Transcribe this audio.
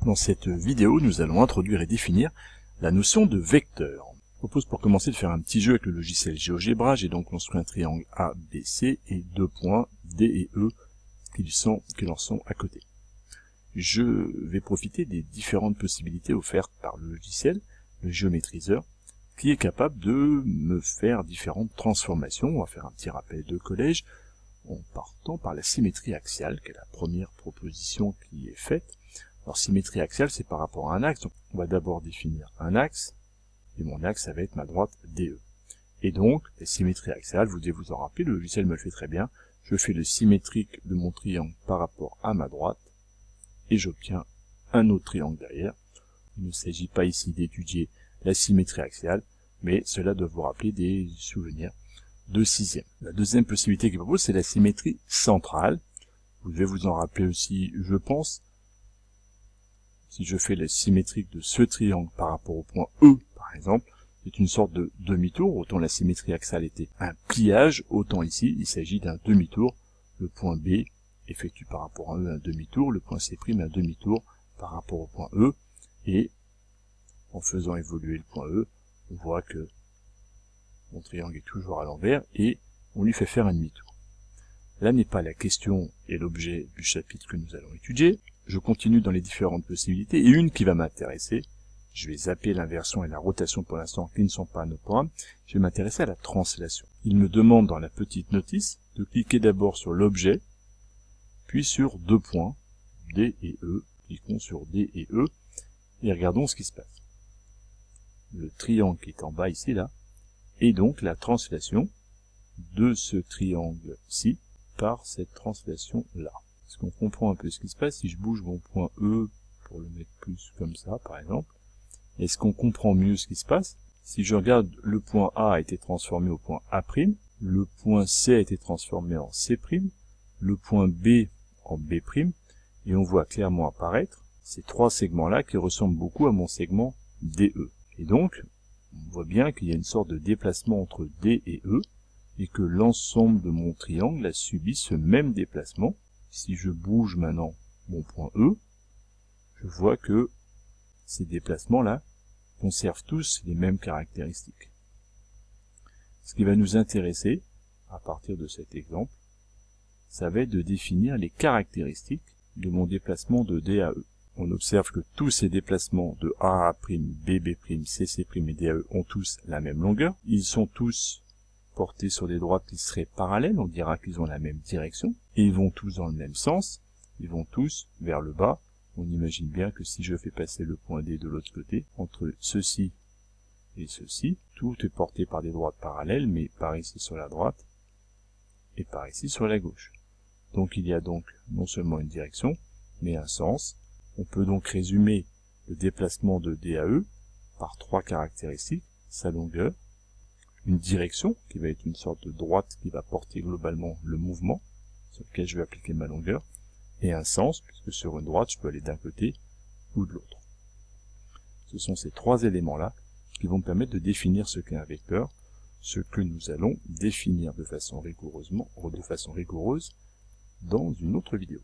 Dans cette vidéo, nous allons introduire et définir la notion de vecteur. Je propose pour commencer de faire un petit jeu avec le logiciel GeoGebra. J'ai donc construit un triangle ABC et deux points D et E qui leur sont à côté. Je vais profiter des différentes possibilités offertes par le logiciel, le géométriseur, qui est capable de me faire différentes transformations. On va faire un petit rappel de collège en partant par la symétrie axiale, qui est la première proposition qui est faite. Alors symétrie axiale, c'est par rapport à un axe. Donc, on va d'abord définir un axe, et mon axe, ça va être ma droite DE. Et donc, la symétrie axiale, vous devez vous en rappeler, le logiciel me le fait très bien. Je fais le symétrique de mon triangle par rapport à ma droite, et j'obtiens un autre triangle derrière. Il ne s'agit pas ici d'étudier la symétrie axiale, mais cela doit vous rappeler des souvenirs de sixième. La deuxième possibilité qu'il propose, c'est la symétrie centrale. Vous devez vous en rappeler aussi, je pense. Si je fais la symétrique de ce triangle par rapport au point E, par exemple, c'est une sorte de demi-tour. Autant la symétrie axiale était un pliage, autant ici, il s'agit d'un demi-tour. Le point B effectue par rapport à E un demi-tour, le point C' un demi-tour par rapport au point E, et en faisant évoluer le point E, on voit que mon triangle est toujours à l'envers, et on lui fait faire un demi-tour. Là n'est pas la question et l'objet du chapitre que nous allons étudier. Je continue dans les différentes possibilités, et une qui va m'intéresser, je vais zapper l'inversion et la rotation pour l'instant qui ne sont pas à nos programmes, je vais m'intéresser à la translation. Il me demande dans la petite notice de cliquer d'abord sur l'objet, puis sur deux points, D et E. Cliquons sur D et E, et regardons ce qui se passe. Le triangle qui est en bas ici, là, et donc la translation de ce triangle-ci par cette translation-là. Est-ce qu'on comprend un peu ce qui se passe si je bouge mon point E pour le mettre plus comme ça, par exemple? Est-ce qu'on comprend mieux ce qui se passe? Si je regarde, le point A a été transformé au point A', le point C a été transformé en C', le point B en B', et on voit clairement apparaître ces trois segments-là qui ressemblent beaucoup à mon segment DE. Et donc, on voit bien qu'il y a une sorte de déplacement entre D et E, et que l'ensemble de mon triangle a subi ce même déplacement. Si je bouge maintenant mon point E, je vois que ces déplacements-là conservent tous les mêmes caractéristiques. Ce qui va nous intéresser, à partir de cet exemple, ça va être de définir les caractéristiques de mon déplacement de D à E. On observe que tous ces déplacements de A à A', B, B', C, C' et D à E ont tous la même longueur. Ils sont tous portés sur des droites qui seraient parallèles, on dira qu'ils ont la même direction, et ils vont tous dans le même sens, ils vont tous vers le bas. On imagine bien que si je fais passer le point D de l'autre côté, entre ceci et ceci, tout est porté par des droites parallèles, mais par ici sur la droite, et par ici sur la gauche. Donc il y a donc non seulement une direction, mais un sens. On peut donc résumer le déplacement de D à E par trois caractéristiques: sa longueur, une direction, qui va être une sorte de droite qui va porter globalement le mouvement, sur lequel je vais appliquer ma longueur, et un sens, puisque sur une droite, je peux aller d'un côté ou de l'autre. Ce sont ces trois éléments-là qui vont me permettre de définir ce qu'est un vecteur, ce que nous allons définir de façon rigoureuse dans une autre vidéo.